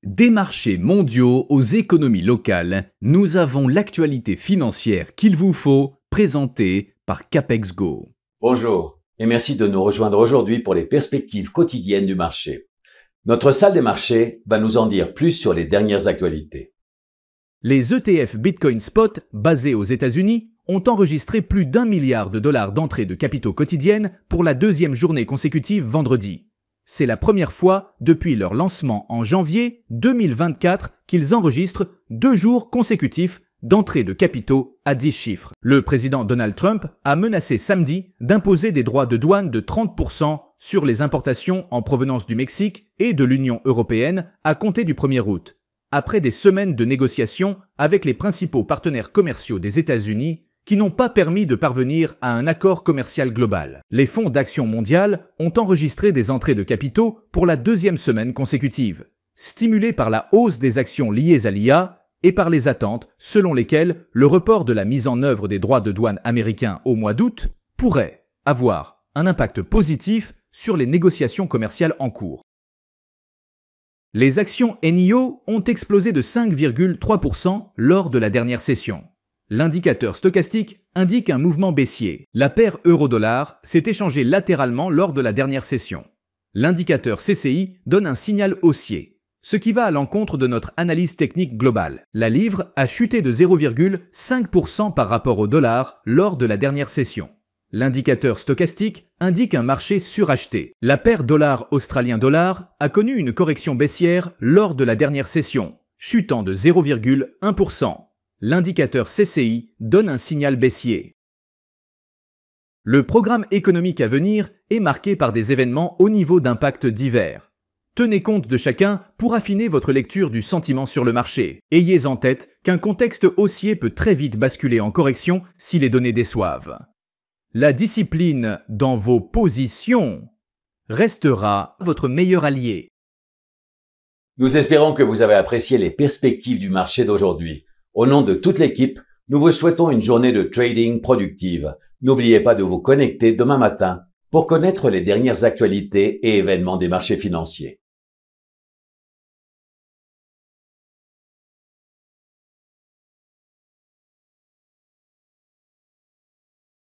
Des marchés mondiaux aux économies locales, nous avons l'actualité financière qu'il vous faut, présentée par CapexGo. Bonjour et merci de nous rejoindre aujourd'hui pour les perspectives quotidiennes du marché. Notre salle des marchés va nous en dire plus sur les dernières actualités. Les ETF Bitcoin Spot, basés aux États-Unis, ont enregistré plus d'1 milliard de dollars d'entrées de capitaux quotidiennes pour la deuxième journée consécutive vendredi. C'est la première fois depuis leur lancement en janvier 2024 qu'ils enregistrent 2 jours consécutifs d'entrée de capitaux à 10 chiffres. Le président Donald Trump a menacé samedi d'imposer des droits de douane de 30% sur les importations en provenance du Mexique et de l'Union européenne à compter du 1er août, après des semaines de négociations avec les principaux partenaires commerciaux des États-Unis qui n'ont pas permis de parvenir à un accord commercial global. Les fonds d'action mondiale ont enregistré des entrées de capitaux pour la deuxième semaine consécutive, stimulées par la hausse des actions liées à l'IA et par les attentes selon lesquelles le report de la mise en œuvre des droits de douane américains au mois d'août pourrait avoir un impact positif sur les négociations commerciales en cours. Les actions NIO ont explosé de 5,3% lors de la dernière session. L'indicateur stochastique indique un mouvement baissier. La paire euro-dollar s'est échangée latéralement lors de la dernière session. L'indicateur CCI donne un signal haussier, ce qui va à l'encontre de notre analyse technique globale. La livre a chuté de 0,5% par rapport au dollar lors de la dernière session. L'indicateur stochastique indique un marché suracheté. La paire dollar-australien-dollar a connu une correction baissière lors de la dernière session, chutant de 0,1%. L'indicateur CCI donne un signal baissier. Le programme économique à venir est marqué par des événements au niveau d'impact divers. Tenez compte de chacun pour affiner votre lecture du sentiment sur le marché. Ayez en tête qu'un contexte haussier peut très vite basculer en correction si les données déçoivent. La discipline dans vos positions restera votre meilleur allié. Nous espérons que vous avez apprécié les perspectives du marché d'aujourd'hui. Au nom de toute l'équipe, nous vous souhaitons une journée de trading productive. N'oubliez pas de vous connecter demain matin pour connaître les dernières actualités et événements des marchés financiers.